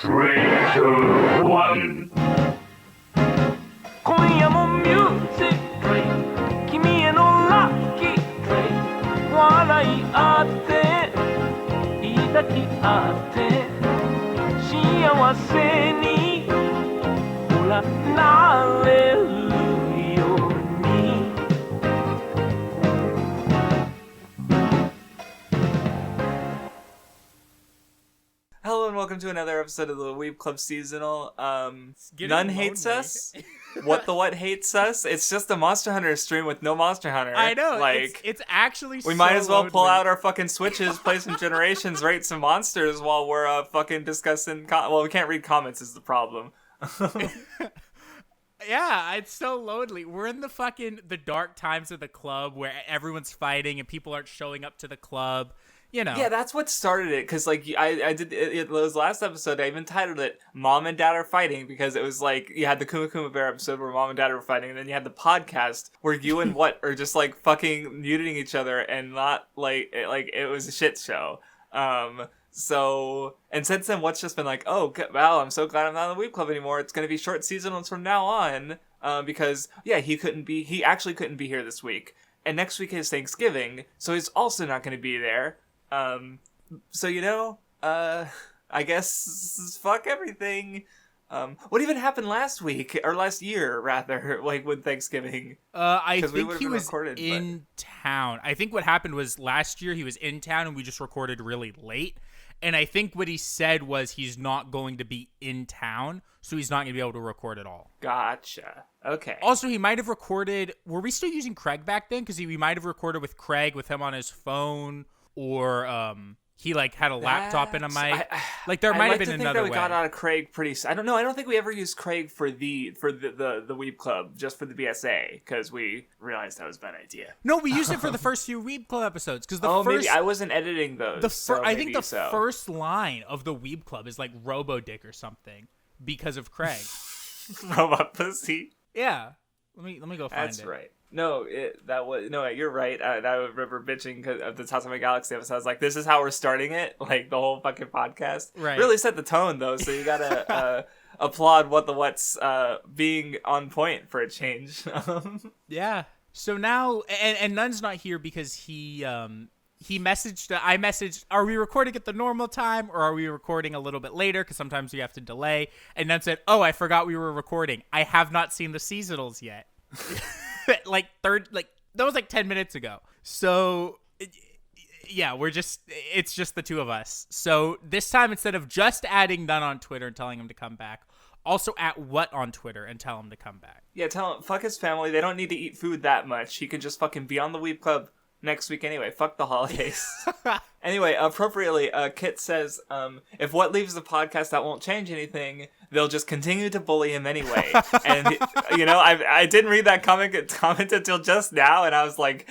3, 2, 1. 今夜もミュージック君へのラッキー笑い合って抱き合って幸せにほらなれるように Hello and welcome to another episode of the Weeb Club Seasonal. None hates us. WattheWut hates us. It's just a Monster Hunter stream with no Monster Hunter. I know. Like, it's actually we might as well pull lonely. out our fucking Switches, play some Generations, rate some monsters while we're fucking discussing. Well, we can't read comments is the problem. Yeah, it's so lonely. We're in the dark times of the club where everyone's fighting and people aren't showing up to the club. You know. Yeah, that's what started it, because, like, I did, it was last episode, I even titled it, Mom and Dad Are Fighting, because it was, like, you had the Kuma Kuma Bear episode where Mom and Dad were fighting, and then you had the podcast where you and What are just, like, fucking muting each other, and not, like, it was a shit show. So, and since then, What's just been like, oh, wow, I'm so glad I'm not in the Weeb Club anymore, it's gonna be short seasonals from now on, because, yeah, he actually couldn't be here this week, and next week is Thanksgiving, so he's also not gonna be there. So, you know, I guess, fuck everything. What even happened last week, or last year, rather, like, with Thanksgiving? I think he was in town. I think what happened was last year he was in town and we just recorded really late. And I think what he said was he's not going to be in town, so he's not going to be able to record at all. Gotcha. Okay. Also, he might have recorded... Were we still using Craig back then? Because we might have recorded with Craig with him on his phone, or he like had a laptop and a mic. There might have been another way. We got out of Craig pretty. I don't know. I don't think we ever used Craig for the Weeb Club, just for the BSA, because we realized that was a bad idea. No, we used it for the first few Weeb Club episodes because maybe I wasn't editing those. I think the first line of the Weeb Club is like Robo Dick or something because of Craig. Robot pussy. Yeah. Let me go find it. That's right. No, you're right. I remember bitching because of the Toss of My Galaxy episode. I was like, this is how we're starting it? Like, the whole fucking podcast? Right. Really set the tone, though, so you gotta applaud WattheWut's being on point for a change. Yeah. So now, and Nun's not here because he messaged, I messaged, are we recording at the normal time, or are we recording a little bit later? Because sometimes we have to delay. And Nun said, oh, I forgot we were recording. I have not seen the seasonals yet. That was like 10 minutes ago. So yeah, it's just the two of us. So this time, instead of just adding None on Twitter and telling him to come back, also at What on Twitter and tell him to come back. Yeah, tell him, fuck his family. They don't need to eat food that much. He can just fucking be on the Weeb Club next week anyway. Fuck the holidays. Anyway, appropriately, Kit says, if What leaves the podcast, that won't change anything. They'll just continue to bully him anyway. And, you know, I didn't read that comment until just now, and I was like,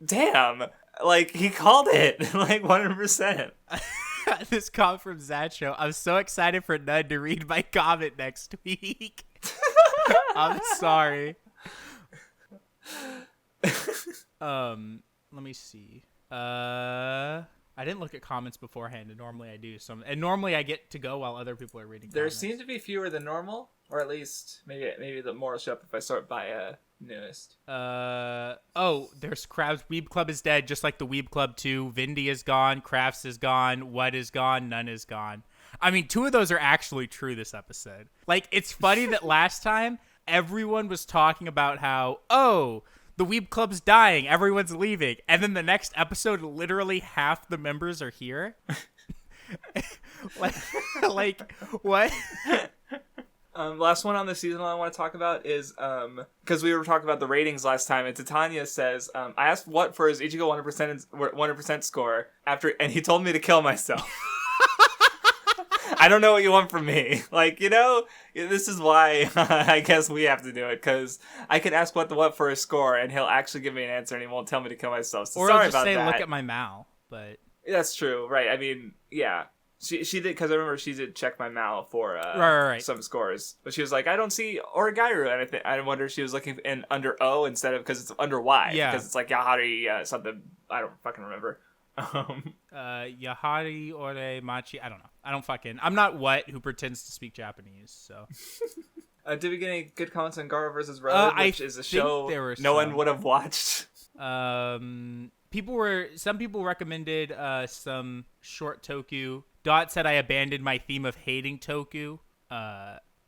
damn. Like, he called it. Like, 100%. This comment from Zacho. I'm so excited for Ned to read my comment next week. I'm sorry. Let me see. I didn't look at comments beforehand, and normally I do. And normally I get to go while other people are reading There comments. seem to be fewer than normal, or at least maybe the more will show up if I sort by newest. There's Crabs. Weeb Club is dead, just like the Weeb Club 2. Vindy is gone. Crafts is gone. What is gone. None is gone. I mean, two of those are actually true this episode. Like, it's funny that last time everyone was talking about how, the Weeb Club's dying, everyone's leaving, and then the next episode, literally half the members are here. like what? Last one on the seasonal I want to talk about is, because we were talking about the ratings last time, and Titania says, I asked What for his Ichigo 100% score, and he told me to kill myself. I don't know what you want from me. Like, you know, this is why I guess we have to do it, because I can ask What for his score, and he'll actually give me an answer, and he won't tell me to kill myself. So or sorry I'll just about say, that. look at my mal, but... That's true, right. I mean, yeah. She did, because I remember she did check my mal for right. some scores. But she was like, I don't see Origairu, and I wonder if she was looking under O instead of, because it's under Y. Yeah. Because it's like Yahari something, I don't fucking remember. Yahari ore machi. I don't know. I'm not what who pretends to speak Japanese. So. Did we get any good comments on Garo vs. Road, which is a show no one would have watched? Some people recommended some short Toku. Dot said I abandoned my theme of hating Toku.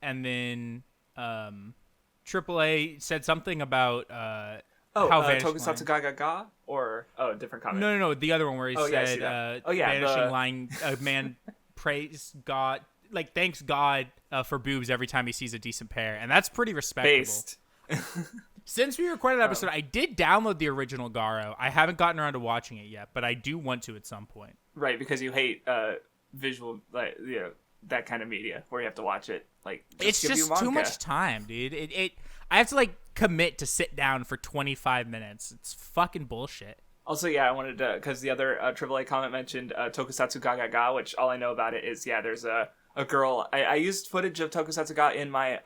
And then AAA said something about how Tokusatsu Ga or different comment. No, the other one where he said vanishing line, a man praise God, like thanks God for boobs every time he sees a decent pair, and that's pretty respectable. Based. Since we recorded that episode, I did download the original Garo. I haven't gotten around to watching it yet, but I do want to at some point. Right, because you hate visual, like, you know, that kind of media where you have to watch it. Like, it's just too much time, dude. I have to like commit to sit down for 25 minutes. It's fucking bullshit. Also, yeah, I wanted to, because the other AAA comment mentioned Tokusatsu Ga, which all I know about it is, there's a girl. I used footage of Tokusatsu Ga in my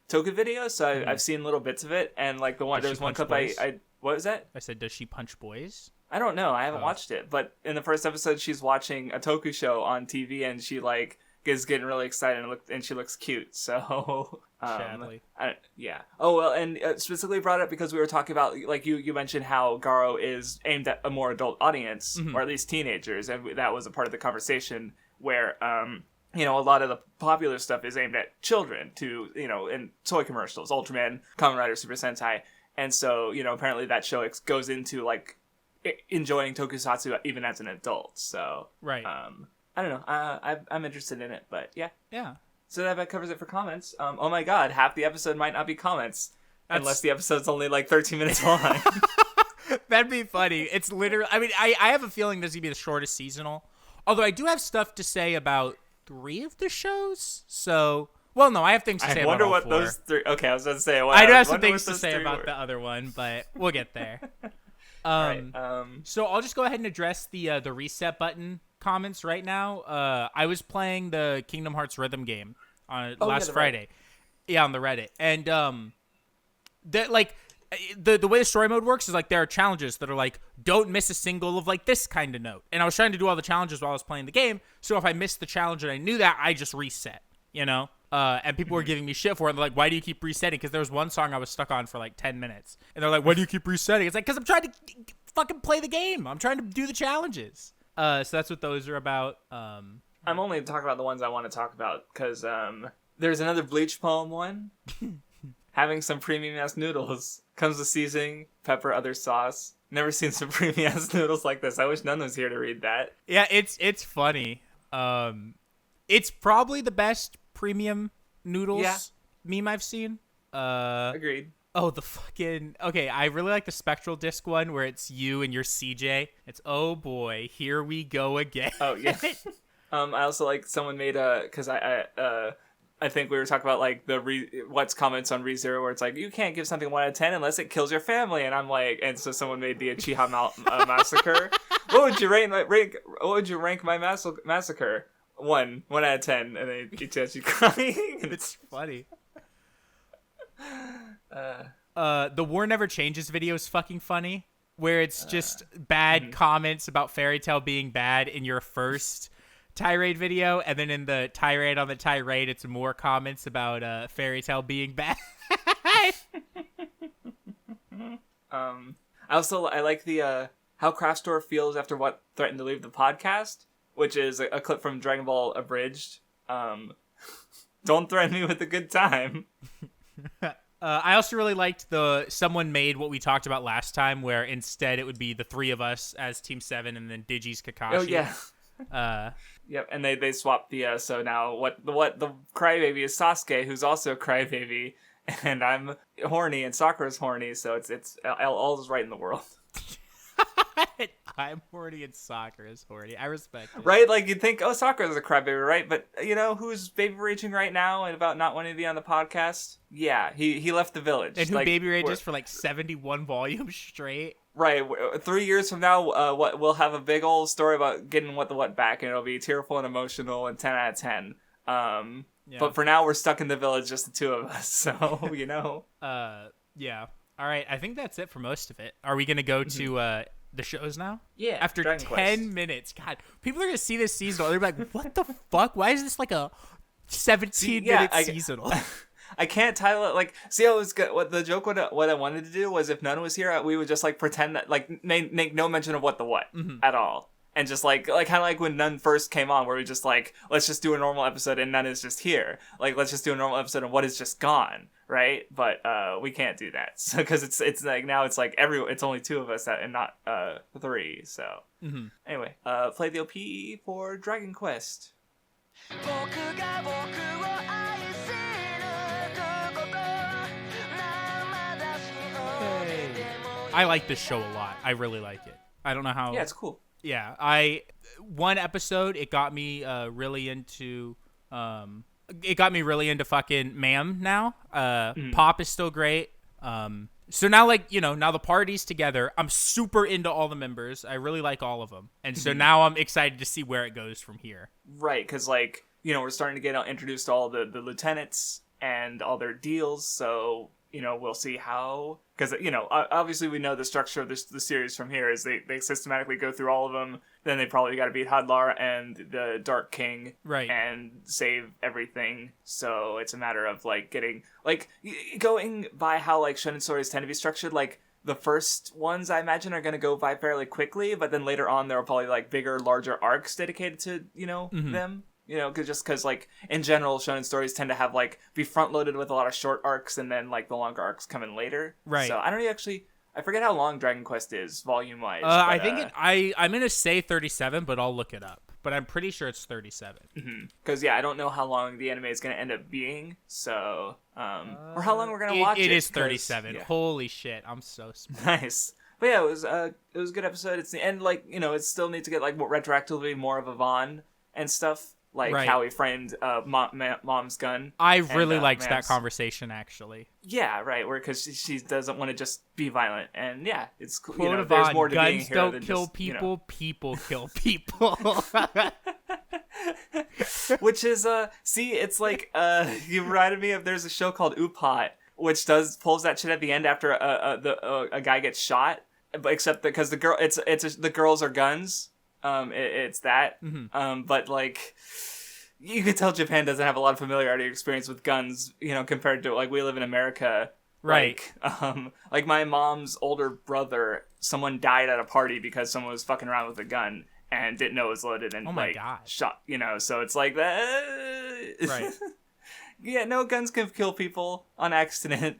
Toku video, so I've seen little bits of it, and like there's one clip I what was that? I said, does she punch boys? I don't know. I haven't watched it, but in the first episode, she's watching a Toku show on TV, and she like is getting really excited and she looks cute. So sadly, yeah. Oh well, and specifically brought it up because we were talking about, like, you mentioned how Garo is aimed at a more adult audience, or at least teenagers, and that was a part of the conversation where you know, a lot of the popular stuff is aimed at children to, you know, in toy commercials, Ultraman, Kamen Rider, Super Sentai. And so, you know, apparently that show goes into, like, enjoying tokusatsu even as an adult. So, right. I don't know. I'm interested in it, but yeah. Yeah. So that covers it for comments. Oh my god, half the episode might not be comments. Unless the episode's only, like, 13 minutes long. That'd be funny. It's literally, I mean, I have a feeling this is going to be the shortest seasonal. Although I do have stuff to say about 3 of the shows, so no, I have things to say about all 4. I wonder what those 3. Okay, I was going to say. I do have some things to say about the other one, but we'll get there. Right, so I'll just go ahead and address the reset button comments right now. I was playing the Kingdom Hearts rhythm game on last Friday, on the Reddit, and that like. The way the story mode works is like there are challenges that are like, don't miss a single of like this kind of note. And I was trying to do all the challenges while I was playing the game. So if I missed the challenge and I knew that, I just reset, you know? And people were giving me shit for it. They're like, why do you keep resetting? Because there was one song I was stuck on for like 10 minutes. And they're like, why do you keep resetting? It's like, because I'm trying to fucking play the game. I'm trying to do the challenges. So that's what those are about. I'm only talking about the ones I want to talk about because there's another Bleach poem one. Having some premium-ass noodles. Comes with seasoning, pepper, other sauce. Never seen some premium-ass noodles like this. I wish Nun was here to read that. Yeah, it's funny. It's probably the best premium noodles meme I've seen. Agreed. Oh, the fucking... Okay, I really like the Spectral Disc one where it's you and your CJ. It's, oh boy, here we go again. Oh, yeah. I also like someone made a... Because I think we were talking about, like, what's comments on ReZero where it's like, you can't give something 1 out of 10 unless it kills your family. And I'm like, and so someone made the Uchiha Massacre. What would you rank my massacre? 1 out of 10. And then Itachi crying. And it's funny. The War Never Changes video is fucking funny, where it's just bad comments about Fairy Tail being bad in your first tirade video, and then in the tirade on the tirade, it's more comments about Fairy Tail being bad. I like the how Craftsdwarf feels after what threatened to leave the podcast, which is a clip from Dragon Ball Abridged. Don't threaten me with a good time. I also really liked someone made what we talked about last time, where instead it would be the 3 of us as Team 7 and then Digi's Kakashi. Oh yeah. Yep, and they swapped the so now what the crybaby is Sasuke, who's also a crybaby, and I'm horny and Sakura's horny, so it's all is right in the world. I'm horny and Sakura's horny. I respect it. Right, like you'd think, oh, Sakura's a crybaby, right? But you know who's baby raging right now and about not wanting to be on the podcast? Yeah, he left the village. And who baby rages for like 71 volumes straight. Right, 3 years from now, we'll have a big old story about getting what back, and it'll be tearful and emotional and 10 out of 10. Yeah. But for now, we're stuck in the village, just the 2 of us. So you know. Yeah. All right. I think that's it for most of it. Are we gonna go to the shows now. Yeah, After Dragon 10 Quest. minutes, God, people are gonna see this seasonal. They're like, "What the fuck? Why is this like a 17-minute seasonal?" I can't title it like. See, I was good. What the joke? What I wanted to do was, if Nun was here, we would just like pretend that like make no mention of what at all, and just like kind of like when Nun first came on, where we just like, let's just do a normal episode and Nun is just here. Like, let's just do a normal episode and what is just gone, right? But we can't do that because it's like now it's like it's only 2 of us and not 3. So anyway, play the OP for Dragon Quest. I like this show a lot. I really like it. I don't know how. Yeah, it's cool. Yeah, one episode it got me really into fucking Ma'am now. Pop is still great. So now now the party's together. I'm super into all the members. I really like all of them. And so now I'm excited to see where it goes from here. Right, cuz we're starting to get introduced to all the lieutenants and all their deals, so we'll see how, because obviously we know the structure of the series from here is they systematically go through all of them, then they probably got to beat Hadlar and the Dark King, right, and save everything. So it's a matter of getting going by how shonen stories tend to be structured. The first ones I imagine are going to go by fairly quickly, but then later on there are probably bigger, larger arcs dedicated to them. Because in general, shonen stories tend to have be front loaded with a lot of short arcs, and then the longer arcs come in later. Right. So I don't actually. I forget how long Dragon Quest is volume wise. I think I'm gonna say 37, but I'll look it up. But I'm pretty sure it's 37. Because I don't know how long the anime is gonna end up being. So or how long we're gonna watch it. It is 37. Yeah. Holy shit! I'm so smart. Nice. But yeah, it was a good episode. It's the end. It still needs to get retroactively more of a Vaughn and stuff. Right. How he framed Mom's gun. I really liked that conversation, actually. Yeah, right. Because she doesn't want to just be violent, and yeah, it's cool. There's more to being here than just, kill people. People kill people. Which is it's you reminded me of, there's a show called Upat, which pulls that shit at the end after a guy gets shot, but except because the girl the girls are guns. It's that. But you can tell Japan doesn't have a lot of familiarity or experience with guns, compared to we live in America. Right. My mom's older brother, someone died at a party because someone was fucking around with a gun and didn't know it was loaded and God. shot, so it's like that. Right. Yeah, no, guns can kill people on accident,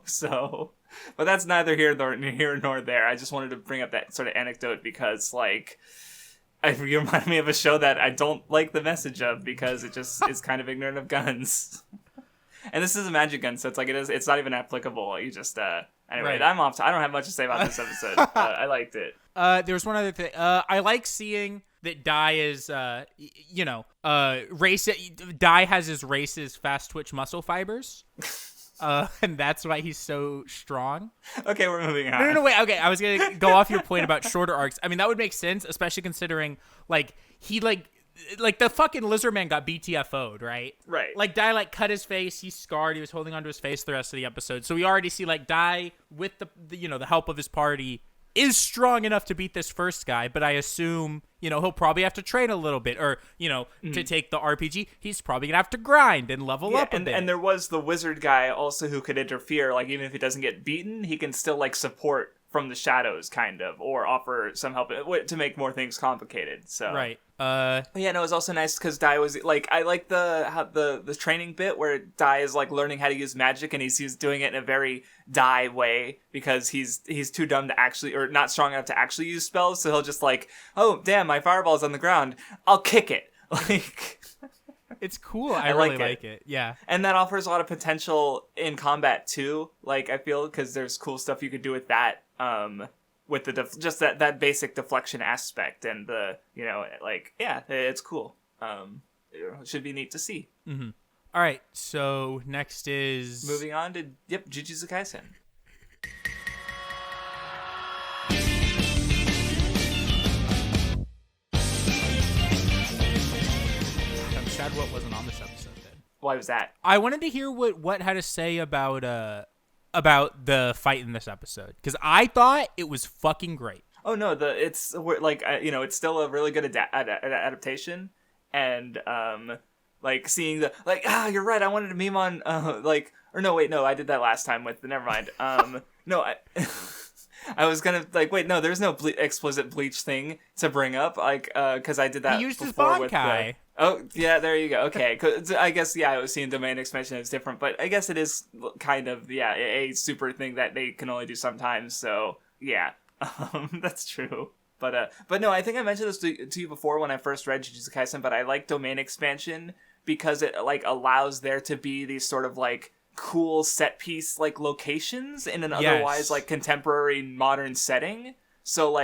so, but that's neither here nor there. I just wanted to bring up that sort of anecdote because you remind me of a show that I don't like the message of because it just is kind of ignorant of guns. And this is a magic gun, so it's not even applicable. You just anyway, right. I don't have much to say about this episode. I liked it. There was one other thing. I like seeing that Dai is race. Dai has his race's fast twitch muscle fibers. And that's why he's so strong. Okay, we're moving on. No, wait. Okay, I was gonna go off your point about shorter arcs. I mean, that would make sense, especially considering he the fucking lizard man got BTFO'd, right? Right. Dai cut his face. He's scarred. He was holding onto his face the rest of the episode. So we already see Dai with the help of his party is strong enough to beat this first guy, but I assume, he'll probably have to train a little bit, or, to take the RPG, he's probably gonna have to grind and level up a bit. And there was the wizard guy also who could interfere, even if he doesn't get beaten, he can still, support from the shadows, kind of, or offer some help to make more things complicated, so. Right. Yeah, no, it was also nice because Dai was, I like the training bit where Dai is, learning how to use magic, and he's doing it in a very Dai way, because he's too dumb to actually, or not strong enough to actually use spells, so he'll just oh, damn, my fireball's on the ground, I'll kick it. It's cool. I really like it. Yeah. And that offers a lot of potential in combat, too, I feel, because there's cool stuff you could do with that, with the just that basic deflection aspect, and the yeah, it's cool. It should be neat to see. Mm-hmm. All right, so next is moving on to Jujutsu Kaisen. I'm sad what wasn't on this episode then. Why was that? I wanted to hear what had to say about the fight in this episode, because I thought it was fucking great. Oh no, it's like it's still a really good adaptation, and like seeing the you're right. I wanted to meme on or no wait no I did that last time with never mind. No I. I was gonna wait no there's no explicit Bleach thing to bring up because I did that. He used his before Bankai. Oh yeah, there you go. Okay, 'cause I guess I was seeing domain expansion is different, but I guess it is kind of a super thing that they can only do sometimes. So yeah, that's true. But no, I think I mentioned this to you before when I first read Jujutsu Kaisen. But I like domain expansion because it allows there to be these sort of cool set piece locations in an otherwise contemporary modern setting. So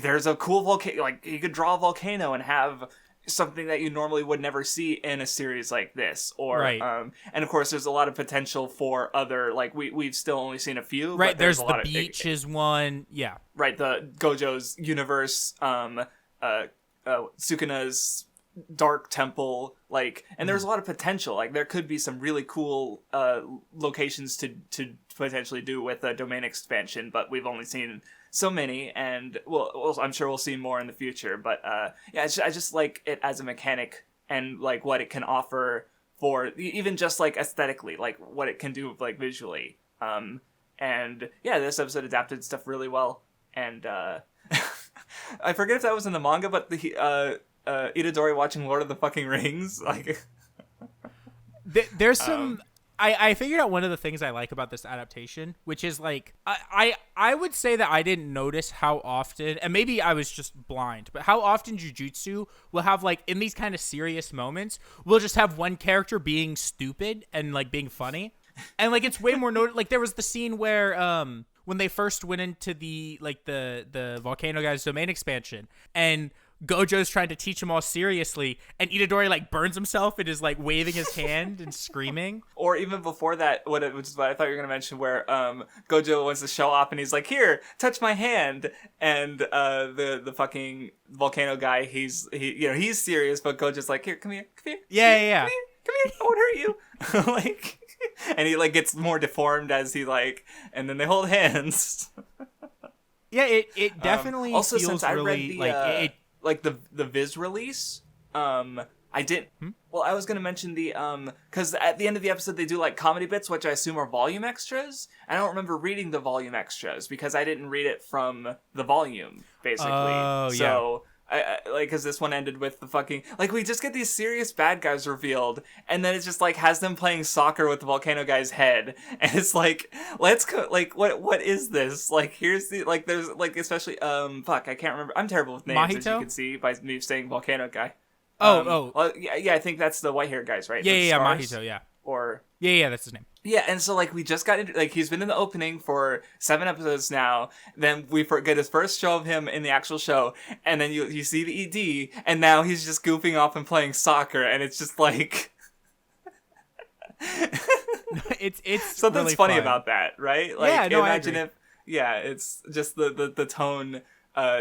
there's a cool volcano. He could draw a volcano and have something that you normally would never see in a series like this, or right. And of course there's a lot of potential for other we've still only seen a few, right? But there's the beach is one, yeah, right, the Gojo's universe, Sukuna's dark temple, and there's a lot of potential. There could be some really cool locations to potentially do with a domain expansion, but we've only seen so many, and well, I'm sure we'll see more in the future. But I just like it as a mechanic, and what it can offer for even just aesthetically, what it can do visually. And yeah, this episode adapted stuff really well. And I forget if that was in the manga, but the Itadori watching Lord of the fucking Rings, there's some. I figured out one of the things I like about this adaptation, which is I would say that I didn't notice how often, and maybe I was just blind, but how often Jujutsu will have in these kind of serious moments, we'll just have one character being stupid and being funny, and it's way more there was the scene where when they first went into the the Volcano Guy's domain expansion, and Gojo's trying to teach him all seriously, and Itadori burns himself and is waving his hand and screaming. Or even before that, which is what I thought you were gonna mention, where Gojo wants to show off and he's like, "Here, touch my hand," and the fucking volcano guy, he's serious, but Gojo's like, "Here, come here, Yeah. Come here, I won't hurt you." And he gets more deformed as he and then they hold hands. Yeah, it definitely also feels since I really read the Viz release, I didn't. Well, I was gonna mention the because at the end of the episode they do comedy bits, which I assume are volume extras. I don't remember reading the volume extras because I didn't read it from the volume, basically. Oh, yeah. So I because this one ended with the fucking we just get these serious bad guys revealed, and then it just has them playing soccer with the volcano guy's head, and it's let's go, what is this? Here's the there's especially I can't remember. I'm terrible with names, Mahito? as you can see by me saying volcano guy. Well, yeah, I think that's the white hair guys, right? Yeah, Stars? Mahito, yeah. Or yeah, that's his name. yeah, and so we just got into he's been in the opening for 7 episodes now. Then we get his first show of him in the actual show, and then you see the ED, and now he's just goofing off and playing soccer, and it's just it's something's really funny fun. about that, right? Yeah, no, imagine I agree. it's just the tone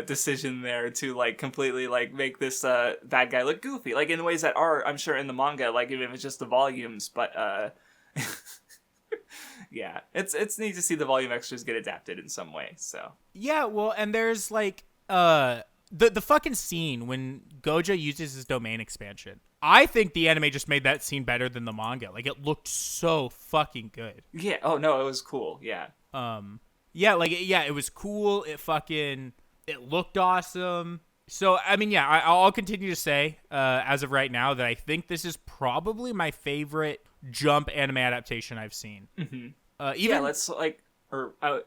decision there to completely make this bad guy look goofy, in ways that are, I'm sure, in the manga, even if it's just the volumes, but yeah, it's neat to see the volume extras get adapted in some way. So yeah, well, and there's the fucking scene when Gojo uses his domain expansion. I think the anime just made that scene better than the manga. It looked so fucking good. Yeah. Oh no, it was cool. Yeah. Yeah, it was cool. It looked awesome. So, I mean, yeah, I'll continue to say, as of right now, that I think this is probably my favorite Jump anime adaptation I've seen. Mm-hmm. Let's I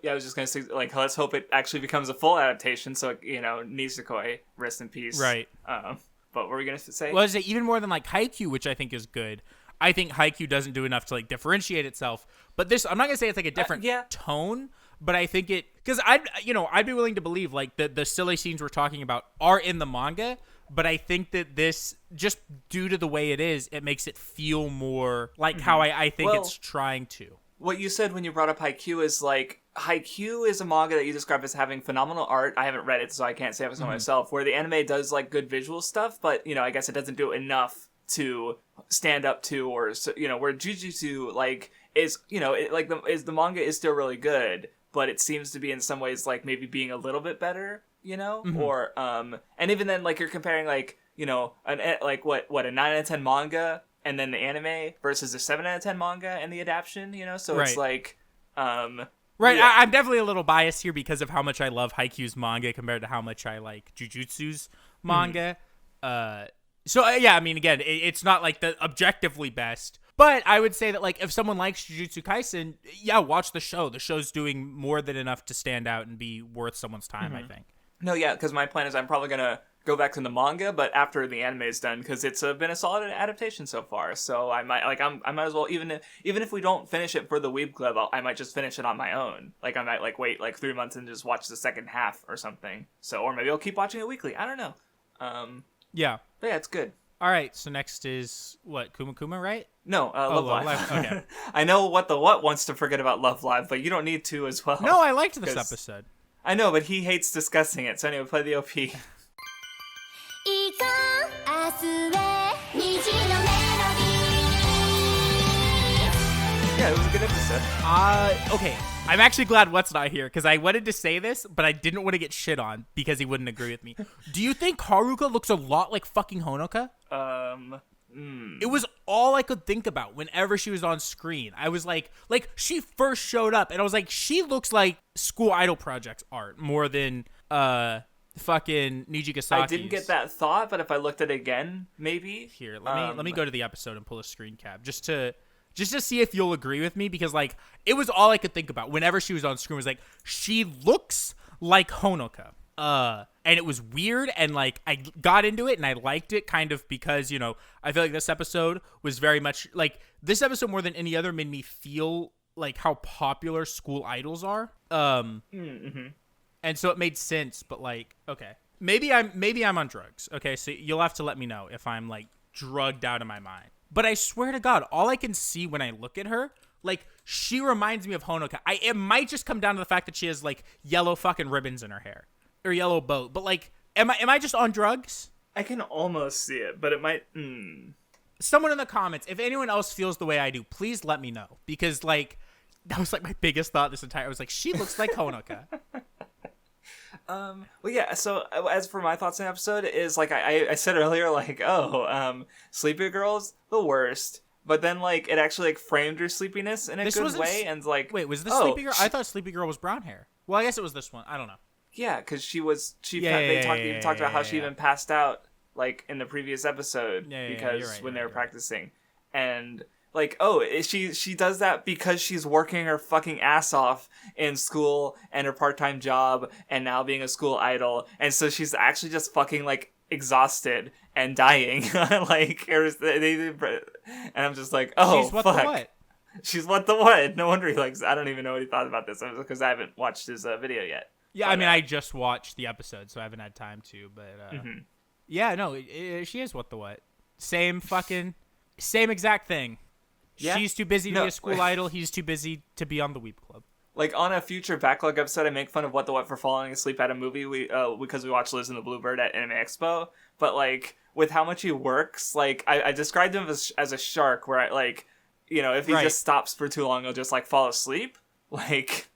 was just gonna say, let's hope it actually becomes a full adaptation. So, Nisekoi, rest in peace. Right. But what were we gonna say? Well, is it even more than Haikyuu, which I think is good. I think Haikyuu doesn't do enough to differentiate itself. But this, I'm not gonna say it's a different tone. But I think because I'd be willing to believe the silly scenes we're talking about are in the manga, but I think that this, just due to the way it is, it makes it feel more how I think it's trying to. What you said when you brought up Haikyuu is Haikyuu is a manga that you describe as having phenomenal art. I haven't read it, so I can't say it for myself. Where the anime does good visual stuff, but I guess it doesn't do enough to stand up to, or where Jujutsu is the manga is still really good. but it seems to be in some ways like maybe being a little bit better, you know? Mm-hmm. Or and even then, like, you're comparing, like, you know, a 9 out of 10 manga and then the anime versus a 7 out of 10 manga and the adaptation, you know? So it's like Right, yeah. I'm definitely a little biased here because of how much I love Haikyuu's manga compared to how much I like Jujutsu's manga. I mean, again, it's not like the objectively best, but I would say that, like, if someone likes Jujutsu Kaisen, yeah, watch the show. The show's doing more than enough to stand out and be worth someone's time, I think. No, yeah, because my plan is I'm probably gonna go back to the manga, but after the anime is done, because it's been a solid adaptation so far. So I might as well, even if we don't finish it for the Weeb Club, I might just finish it on my own. Like, I might like wait like 3 months and just watch the second half or something. So, or maybe I'll keep watching it weekly. I don't know. Yeah. But yeah, it's good. All right, so next is what, Kuma, right? No, Love Live. Okay. I know WattheWut wants to forget about Love Live, but you don't need to as well. No, I liked this episode. I know, but he hates discussing it. So anyway, play the OP. Yeah, it was a good episode. Okay. I'm actually glad What's not here because I wanted to say this, but I didn't want to get shit on because he wouldn't agree with me. Do you think Haruka looks a lot like fucking Honoka? It was all I could think about whenever she was on screen. I was like she first showed up and I was like, she looks like School Idol Project's art more than fucking Nijigasaki's. I didn't get that thought, but if I looked at it again, maybe. Here, let me go to the episode and pull a screen cap just to see if you'll agree with me, because like it was all I could think about whenever she was on screen was like, she looks like Honoka. And it was weird, and like I got into it and I liked it kind of because, you know, I feel like this episode was very much like, this episode more than any other made me feel like how popular school idols are. And so it made sense, but like, okay, maybe I'm on drugs. Okay, so you'll have to let me know if I'm like drugged out of my mind. But I swear to God, all I can see when I look at her, like, she reminds me of Honoka. It might just come down to the fact that she has like yellow fucking ribbons in her hair. Or yellow boat, but like, am I just on drugs? I can almost see it, but it might. Someone in the comments, if anyone else feels the way I do, please let me know, because like that was like my biggest thought this entire. I was like, she looks like Honoka. Well, yeah. So as for my thoughts on the episode, is like I said earlier, like, sleepy girls the worst. But then like it actually like framed her sleepiness in a good way, and like, wait, was this Sleepy Girl? I thought Sleepy Girl was brown hair. Well, I guess it was this one. I don't know. Yeah, because they talked about how she even passed out like in the previous episode because when they were practicing, and like, she does that because she's working her fucking ass off in school and her part-time job and now being a school idol, and so she's actually just fucking like exhausted and dying. Like, and I'm just like, she's what the what? She's what the what? No wonder he likes. I don't even know what he thought about this because I haven't watched his video yet. Yeah, I mean, I just watched the episode, so I haven't had time to. But yeah, no, she is what the what. Same exact thing. Yeah? She's too busy to be a school idol. He's too busy to be on the Weeb Club. Like, on a future backlog episode, I make fun of What the What for falling asleep at a movie because we watched Liz and the Bluebird at Anime Expo. But like, with how much he works, like I described him as a shark, where I like, you know, if he just stops for too long, he'll just like fall asleep. Like.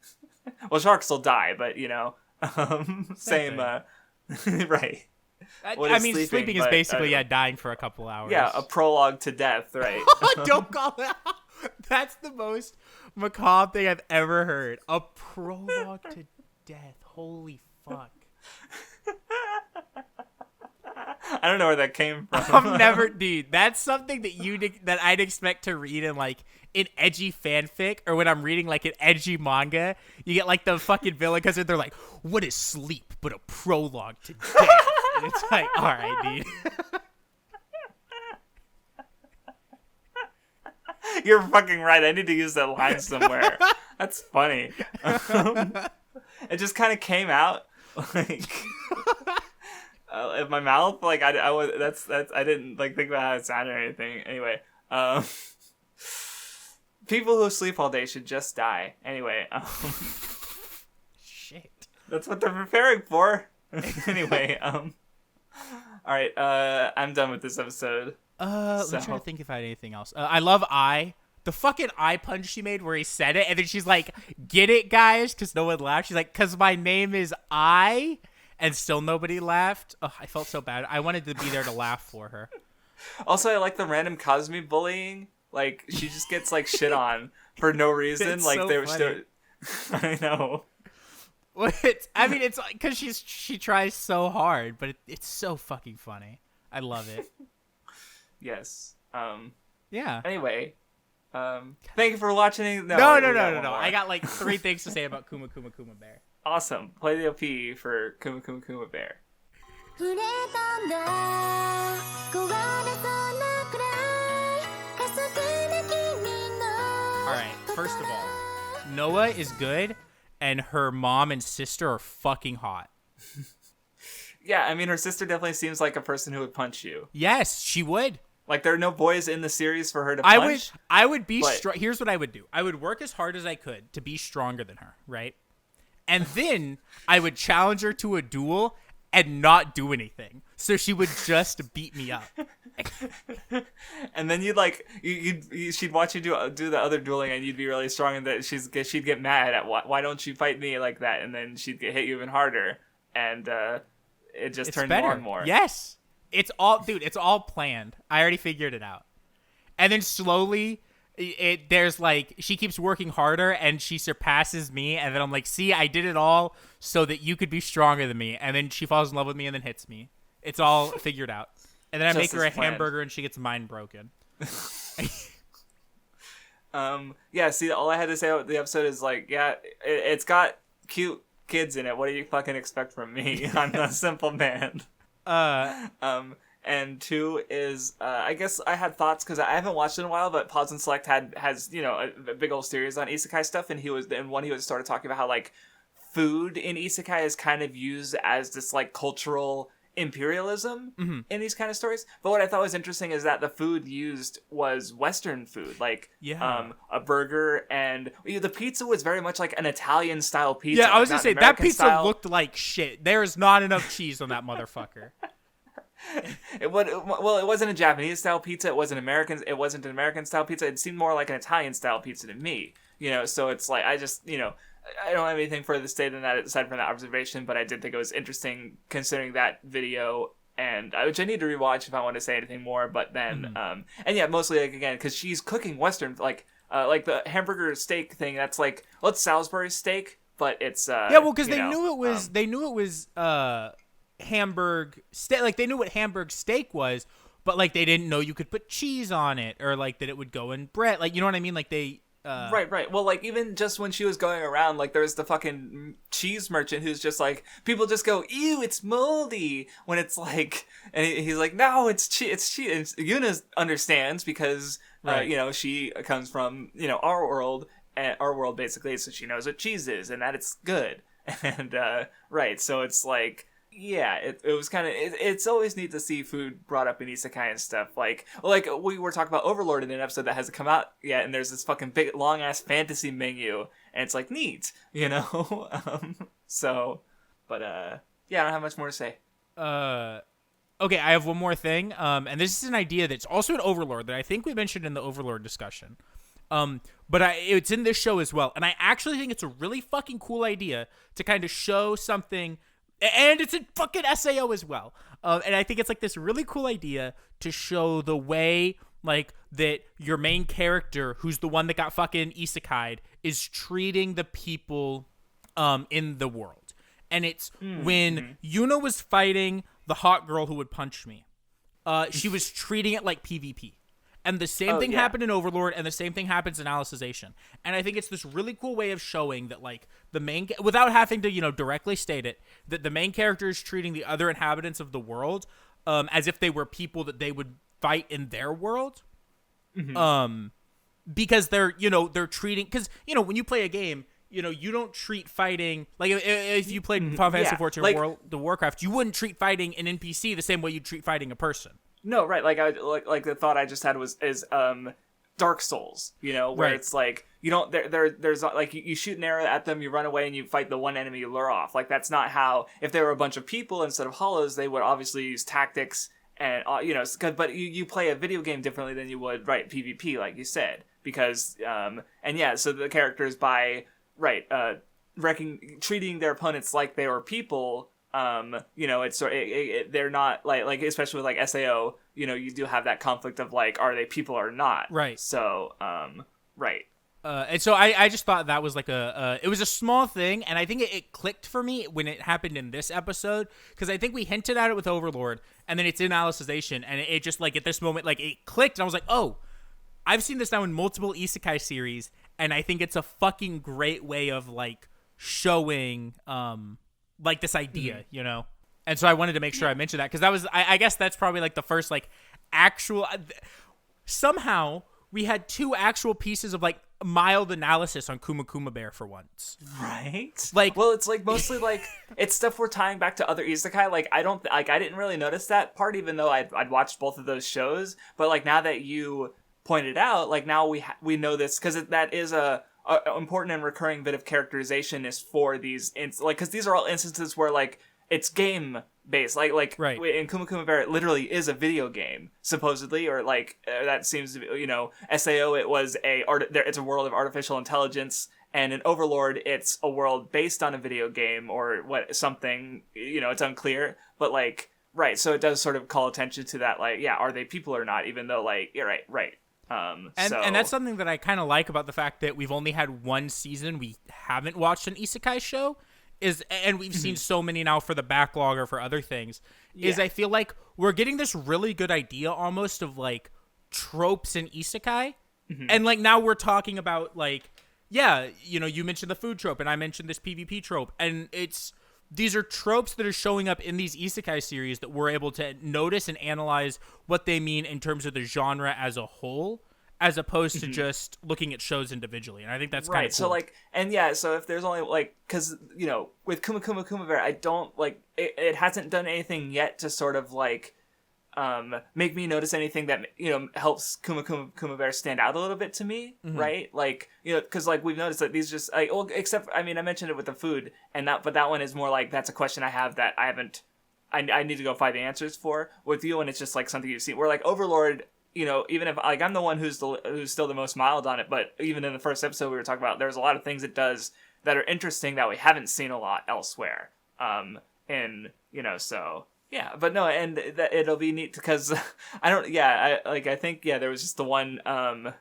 Well, sharks will die, but, you know, same, right. I mean, sleeping is basically, dying for a couple hours. Yeah, a prologue to death, right? Don't call it out. That's the most macabre thing I've ever heard. A prologue to death. Holy fuck. I don't know where that came from. Dude, that's something that I'd expect to read in like an edgy fanfic, or when I'm reading like an edgy manga, you get like the fucking villain because they're like, what is sleep but a prologue to death? And it's like, all right, dude. You're fucking right. I need to use that line somewhere. That's funny. It just kind of came out like in my mouth. Like I didn't like think about how it sounded or anything. Anyway, people who sleep all day should just die. Anyway, shit. That's what they're preparing for. Anyway, all right. I'm done with this episode. Let me try to think if I had anything else. I love the fucking eye punch she made where he said it, and then she's like, "Get it, guys?" Because no one laughed. She's like, "Because my name is I," and still nobody laughed. Ugh, I felt so bad. I wanted to be there to laugh for her. Also, I like the random Cosme bullying. Like, she just gets, like, shit on for no reason. It's like, so they were funny. still... I know. It's like, because she tries so hard, but it's so fucking funny. I love it. Yes. Yeah. Anyway, thank you for watching. No. I got like 3 things to say about Kuma Bear. Awesome. Play the OP for Kuma Bear. 触れたんだ壊れそうなくらい加速な君の Alright, first of all, Noah is good, and her mom and sister are fucking hot. Yeah, I mean, her sister definitely seems like a person who would punch you. Yes, she would. Like, there are no boys in the series for her to punch. I would be but... strong. Here's what I would do. I would work as hard as I could to be stronger than her, right? And then I would challenge her to a duel and not do anything. So she would just beat me up. And then you'd like, she'd watch you do the other dueling, and you'd be really strong, and that she'd get mad at why don't you fight me like that? And then she'd hit you even harder, and it just turned more and more. Yes. It's all planned. I already figured it out. And then slowly, there's like, she keeps working harder and she surpasses me. And then I'm like, see, I did it all so that you could be stronger than me. And then she falls in love with me and then hits me. It's all figured out. And then I make her a hamburger and she gets mind broken. Yeah, see, all I had to say about the episode is like, yeah, it's got cute kids in it. What do you fucking expect from me? I'm a simple man. And 2 is, I guess I had thoughts because I haven't watched it in a while, but Pause and Select has, you know, a big old series on isekai stuff, and he was started talking about how, like, food in isekai is kind of used as this, like, cultural imperialism in these kind of stories. But what I thought was interesting is that the food used was Western food, like a burger, and the pizza was very much like an Italian style pizza. Yeah, I was gonna say that pizza style. looked like shit. There is not enough cheese on that motherfucker. It wasn't a Japanese style pizza. It wasn't an American style pizza. It seemed more like an Italian style pizza to me. You know, so it's like I don't have anything further to say than that aside from that observation. But I did think it was interesting considering that video, and which I need to rewatch if I want to say anything more. But then, and yeah, mostly like again because she's cooking Western like the hamburger steak thing. That's like it's Salisbury steak, but it's because they knew it was Hamburg steak. Like they knew what Hamburg steak was, but like they didn't know you could put cheese on it or like that it would go in bread. Like you know what I mean? Like they right. Well, like even just when she was going around, like there's the fucking cheese merchant who's just like people just go, "Ew, it's moldy," when it's like, and he's like, "No, it's cheese." And Yuna understands because she comes from our world basically, so she knows what cheese is and that it's good. And so it's like. Yeah, it was kind of... It's always neat to see food brought up in isekai and stuff. Like we were talking about Overlord in an episode that hasn't come out yet, and there's this fucking big, long-ass fantasy menu, and it's, like, neat, you know? I don't have much more to say. Okay, I have one more thing, and this is an idea that's also an Overlord that I think we mentioned in the Overlord discussion. But it's in this show as well, and I actually think it's a really fucking cool idea to kind of show something... And it's in fucking SAO as well. And I think it's like this really cool idea to show the way like that your main character, who's the one that got fucking isekai'd, is treating the people in the world. And it's when Yuna was fighting the hot girl who would punch me, she was treating it like PvP. And the same thing happened in Overlord, and the same thing happens in Alicization. And I think it's this really cool way of showing that, like, the main... Without having to, directly state it, that the main character is treating the other inhabitants of the world as if they were people that they would fight in their world. Because they're treating... Because, when you play a game, you don't treat fighting... Like, if you played Final Fantasy XIV or World of Warcraft, you wouldn't treat fighting an NPC the same way you'd treat fighting a person. No, right. Like the thought I just had is Dark Souls, where it's like you don't there's like you shoot an arrow at them, you run away, and you fight the one enemy you lure off. Like that's not how. If there were a bunch of people instead of hollows, they would obviously use tactics and but you play a video game differently than you would PvP, like you said. because and yeah, so the characters by treating their opponents like they were people. It's they're not like especially with like SAO, you do have that conflict of like, are they people or not? Right. So, right. And so I just thought that was like it was a small thing, and I think it clicked for me when it happened in this episode, because I think we hinted at it with Overlord, and then it's in Alicization, and it just like at this moment like it clicked, and I was like, oh, I've seen this now in multiple isekai series, and I think it's a fucking great way of like showing like this idea, And so I wanted to make sure I mentioned that, because that was I guess that's probably like the first like actual somehow we had two actual pieces of like mild analysis on Kuma Bear for once. Right? Like, well, it's like mostly like it's stuff we're tying back to other isekai. Like I didn't really notice that part, even though I'd watched both of those shows. But like now that you pointed out, like now we know this, because that is a important and recurring bit of characterization is for these because these are all instances where like it's game based, like right. In Kuma Bear it literally is a video game supposedly, or like that seems to be, SAO it was it's a world of artificial intelligence, and in Overlord it's a world based on a video game or something, it's unclear, but like right, so it does sort of call attention to that, like, yeah, are they people or not, even though like you're right. And that's something that I kind of like about the fact that we've only had one season. We haven't watched an isekai show, and we've seen so many now for the backlog or for other things. Yeah. I feel like we're getting this really good idea almost of like tropes in isekai, and like now we're talking about like, yeah, you mentioned the food trope, and I mentioned this PvP trope, and these are tropes that are showing up in these isekai series that we're able to notice and analyze what they mean in terms of the genre as a whole, as opposed to just looking at shows individually. And I think that's kind of cool. So like, and yeah, so if there's only like, because with Kuma Bear, I don't like it hasn't done anything yet to sort of like make me notice anything that helps Kuma Bear stand out a little bit to me, right? Like, because like we've noticed that these just except I mentioned it with the food, but that one is more like that's a question I have that I need to go find the answers for. With you, and it's just like something you've seen. Where like Overlord, even if like I'm the one who's still the most mild on it, but even in the first episode we were talking about, there's a lot of things it does that are interesting that we haven't seen a lot elsewhere. So. Yeah, but no, and it'll be neat because I think there was just the one, I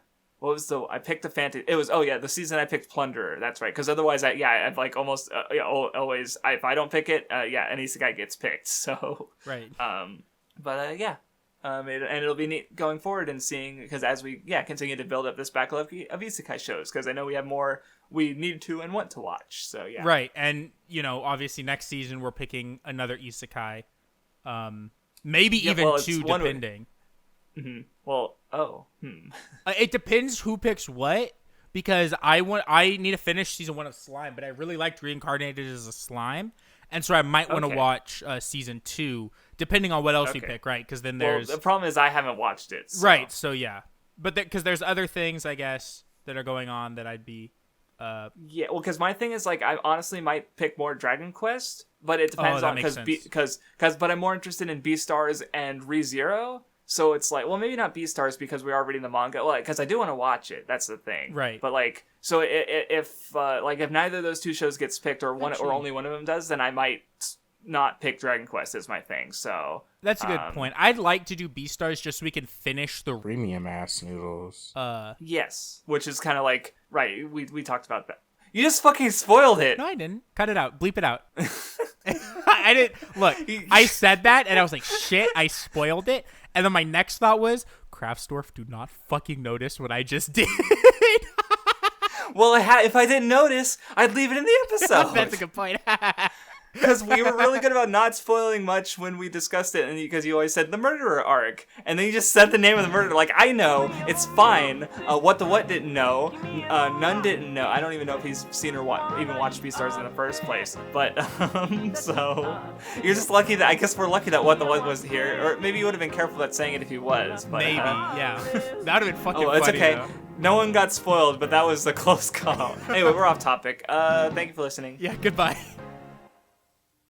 picked a fantasy, it was, the season I picked Plunderer, that's right, because otherwise, I've like almost, always, if I don't pick it, an isekai gets picked, so. Right. And it'll be neat going forward and seeing, because as we, continue to build up this backlog of isekai shows, because I know we have more we need to and want to watch, so yeah. Right, and, obviously next season we're picking another isekai. Maybe even two, depending. Well, it depends who picks what, because I need to finish season 1 of Slime, but I really liked Reincarnated as a Slime, and so I might want to watch season 2, depending on what else you pick, right? Because then there's the problem is I haven't watched it, so. Right? So yeah, but because there's other things I guess that are going on that I'd be. Because my thing is like I honestly might pick more Dragon Quest, but it depends on because but I'm more interested in Beastars and ReZero, so it's like, well, maybe not Beastars because we are reading the manga, well, because I do want to watch it. That's the thing, right? But like, so if neither of those two shows gets picked or only one of them does, then I might not pick Dragon Quest as my thing. So that's a good point. I'd like to do Beastars just so we can finish the premium ass noodles. Yes, which is kind of like right. We talked about that. You just fucking spoiled it. No, I didn't. Cut it out. Bleep it out. I didn't. Look, I said that, and I was like, shit, I spoiled it. And then my next thought was, Craftsdwarf, do not fucking notice what I just did. Well, if I didn't notice, I'd leave it in the episode. That's a good point. Because we were really good about not spoiling much when we discussed it, and because you always said the murderer arc, and then you just said the name of the murderer. Like, I know, it's fine. WattheWut didn't know. None didn't know. I don't even know if he's seen or even watched Beastars in the first place. But so you're just lucky that I guess we're lucky that WattheWut was here, or maybe you would have been careful about saying it if he was. But, maybe, yeah. That would have been fucking funny. It's okay. Though. No one got spoiled, but that was a close call. Anyway, we're off topic. Thank you for listening. Yeah, goodbye.